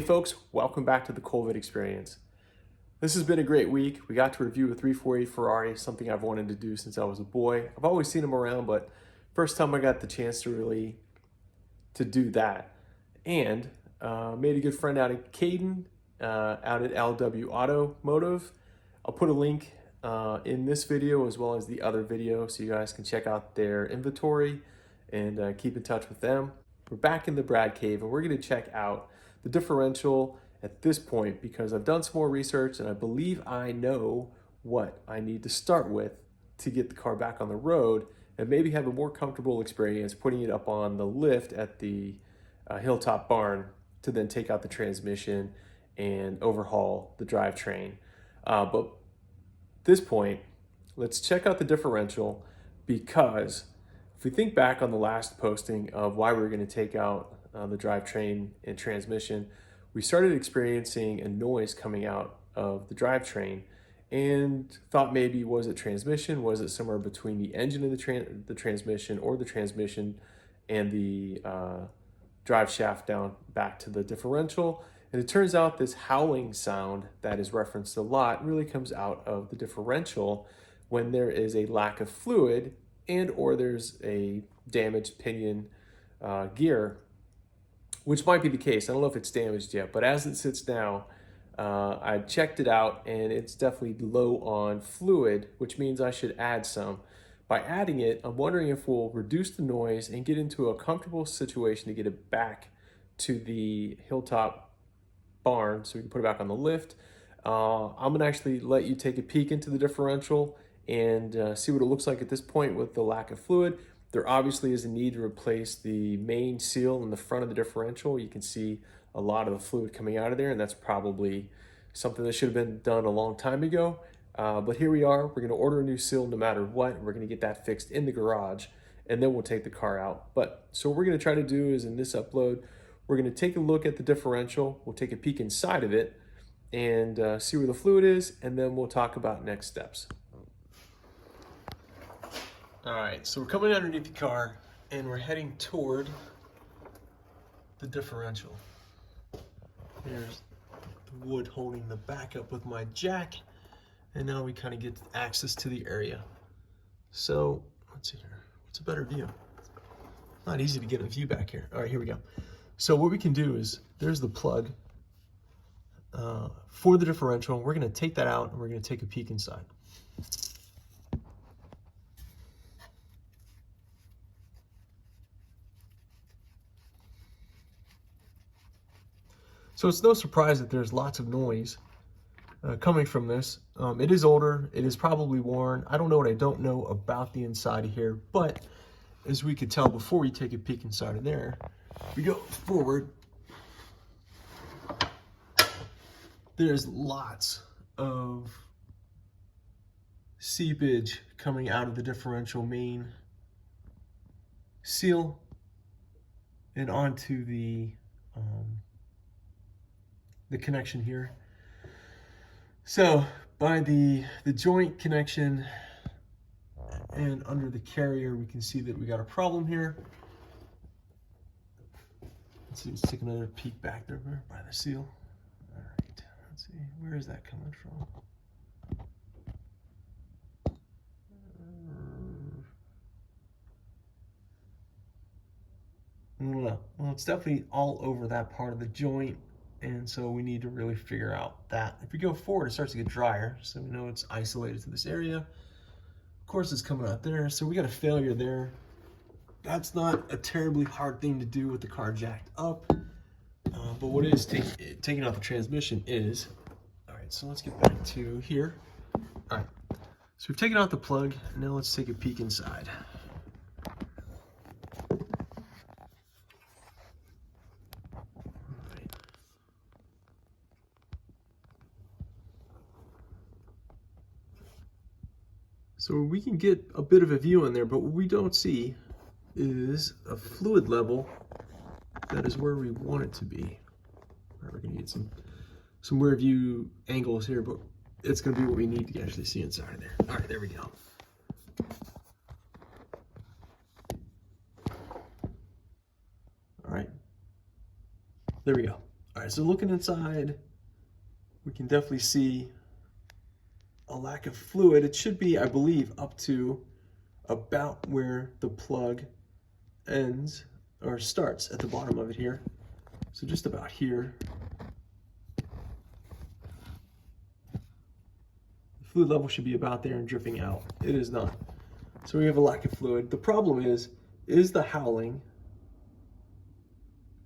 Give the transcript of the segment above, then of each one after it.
folks, welcome back to the Corvette experience. This has been a great week. We got to review a 348 Ferrari, something I've wanted to do since I was a boy. I've always seen them around, but first time I got the chance to do that. And made a good friend out of Caden, out at LW Automotive. I'll put a link in this video as well as the other video so you guys can check out their inventory and keep in touch with them. We're back in the Brad Cave and we're going to check out the differential at this point because I've done some more research and I believe I know what I need to start with to get the car back on the road and maybe have a more comfortable experience putting it up on the lift at the Hilltop barn to then take out the transmission and overhaul the drivetrain. But at this point, let's check out the differential because if we think back on the last posting of why we were going to take out the drivetrain and transmission, we started experiencing a noise coming out of the drivetrain and thought maybe was it transmission? Was it somewhere between the engine and the transmission, or the transmission and the drive shaft down back to the differential? And it turns out this howling sound that is referenced a lot really comes out of the differential when there is a lack of fluid and or there's a damaged pinion gear, which might be the case. I don't know if it's damaged yet, but as it sits now, I checked it out and it's definitely low on fluid, which means I should add some. By adding it, I'm wondering if we'll reduce the noise and get into a comfortable situation to get it back to the Hilltop barn so we can put it back on the lift. I'm gonna actually let you take a peek into the differential and see what it looks like at this point with the lack of fluid. There obviously is a need to replace the main seal in the front of the differential. You can see a lot of the fluid coming out of there, and that's probably something that should have been done a long time ago. But here we are. We're going to order a new seal no matter what. We're going to get that fixed in the garage, and then we'll take the car out. So what we're going to try to do is in this upload, we're going to take a look at the differential. We'll take a peek inside of it and see where the fluid is, and then we'll talk about next steps. All right, so we're coming underneath the car and we're heading toward the differential. There's the wood holding the back up with my jack, and now we kind of get access to the area. So let's see here, what's a better view? Not easy to get a view back here. All right, here we go. So what we can do is, there's the plug for the differential. We're gonna take that out and we're gonna take a peek inside. So it's no surprise that there's lots of noise coming from this. It is older, it is probably worn. I don't know what I don't know about the inside of here, but as we could tell before we take a peek inside of there, we go forward, there's lots of seepage coming out of the differential main seal and onto the connection here. So by the joint connection and under the carrier, we can see that we got a problem here. Let's see, let's take another peek back there by the seal. All right, let's see, where is that coming from? I don't know. Well, it's definitely all over that part of the joint. And so we need to really figure out that. If we go forward, it starts to get drier. So we know it's isolated to this area. Of course, it's coming out there. So we got a failure there. That's not a terribly hard thing to do with the car jacked up. But what is taking out the transmission is, all right, so let's get back to here. All right, so we've taken out the plug. Now let's take a peek inside. So we can get a bit of a view in there, but what we don't see is a fluid level that is where we want it to be. All right, we're gonna get some weird view angles here, but it's gonna be what we need to actually see inside of there. All right, there we go. All right, there we go. All right, so looking inside, we can definitely see a lack of fluid. It should be, I believe, up to about where the plug ends or starts at the bottom of it here. So just about here. The fluid level should be about there and dripping out. It is not. So we have a lack of fluid. The problem is the howling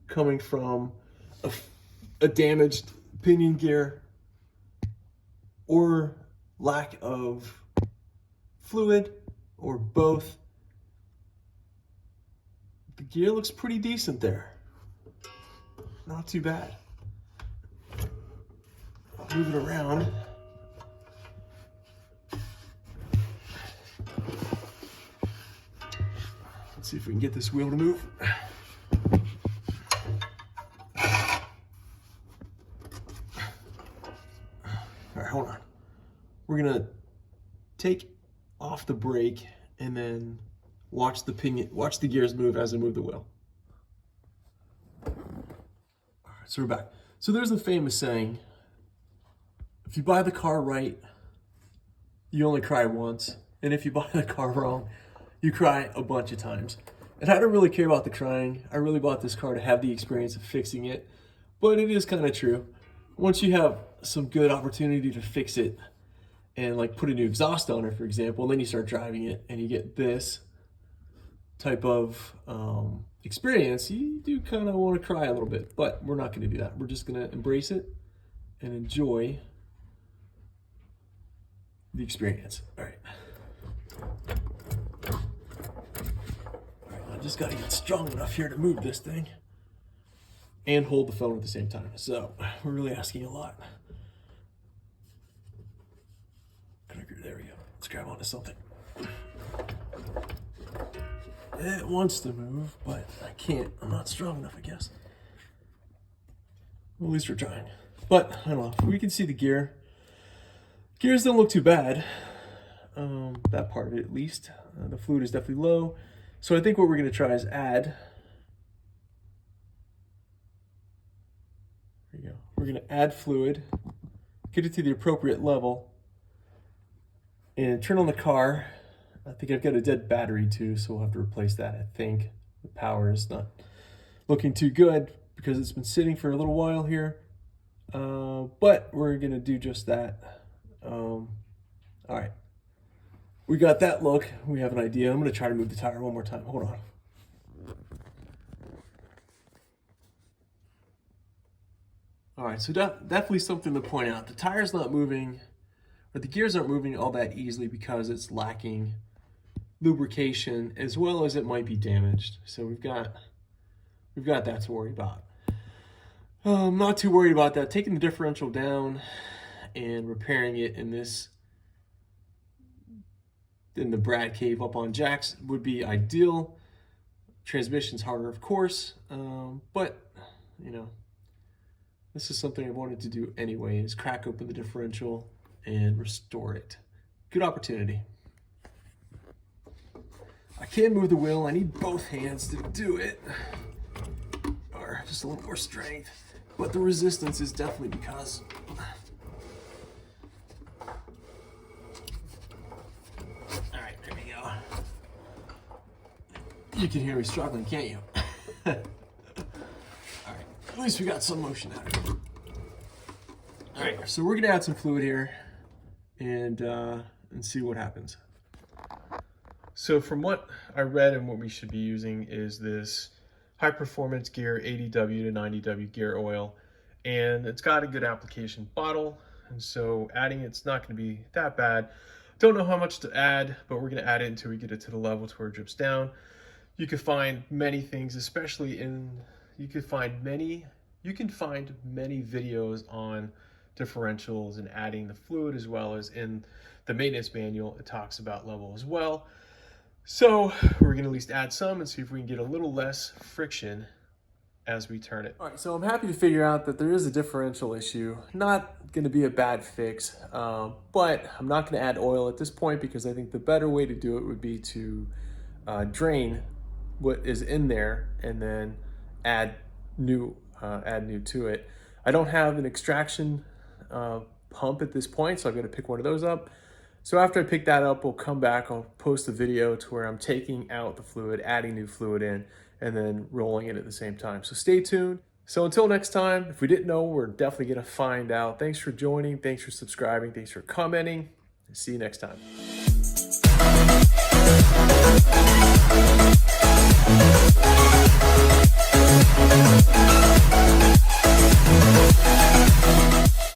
coming from a damaged pinion gear or lack of fluid or both? The gear looks pretty decent there. Not too bad. I'll move it around. Let's see if we can get this wheel to move. All right, hold on. We're gonna take off the brake and then watch the gears move as I move the wheel. All right, so we're back. So there's a famous saying, if you buy the car right, you only cry once. And if you buy the car wrong, you cry a bunch of times. And I don't really care about the crying. I really bought this car to have the experience of fixing it. But it is kind of true. Once you have some good opportunity to fix it and like put a new exhaust on it, for example, and then you start driving it and you get this type of experience, you do kind of want to cry a little bit, but we're not going to do that. We're just going to embrace it and enjoy the experience. All right. I just got to get strong enough here to move this thing and hold the phone at the same time. So we're really asking a lot. There we go. Let's grab onto something. It wants to move, but I can't. I'm not strong enough, I guess. Well, at least we're trying. But I don't know. We can see the gear. Gears don't look too bad. That part of it, at least. The fluid is definitely low. So I think what we're going to try is add. There you go. We're going to add fluid, get it to the appropriate level, and turn on the car. I think I've got a dead battery too, so we'll have to replace that, I think. The power is not looking too good because it's been sitting for a little while here. But we're going to do just that. All right. We got that look. We have an idea. I'm going to try to move the tire one more time. Hold on. All right, so definitely something to point out. The tire's not moving, or the gears aren't moving all that easily because it's lacking lubrication, as well as it might be damaged. So we've got that to worry about. I'm not too worried about that. Taking the differential down and repairing it in the Brad cave up on Jack's would be ideal. Transmission's harder, of course, but you know, this is something I wanted to do anyway, is crack open the differential and restore it. Good opportunity. I can't move the wheel. I need both hands to do it, or just a little more strength, but the resistance is definitely because you can hear me struggling, can't you? All right, at least we got some motion out of it. All right, so we're gonna add some fluid here and see what happens. So from what I read and what we should be using is this high performance gear 80W to 90W gear oil, and it's got a good application bottle, and so adding it's not gonna be that bad. Don't know how much to add, but we're gonna add it until we get it to the level to where it drips down. You can find many things, especially you can find many videos on differentials and adding the fluid, as well as in the maintenance manual, it talks about level as well. So we're gonna at least add some and see if we can get a little less friction as we turn it. All right, so I'm happy to figure out that there is a differential issue. Not gonna be a bad fix, but I'm not gonna add oil at this point because I think the better way to do it would be to drain what is in there and then add new to it. I don't have an extraction pump at this point, so I'm gonna pick one of those up. So after I pick that up, we'll come back, I'll post a video to where I'm taking out the fluid, adding new fluid in, and then rolling it at the same time. So stay tuned. So until next time, if we didn't know, we're definitely gonna find out. Thanks for joining, thanks for subscribing, thanks for commenting, and see you next time.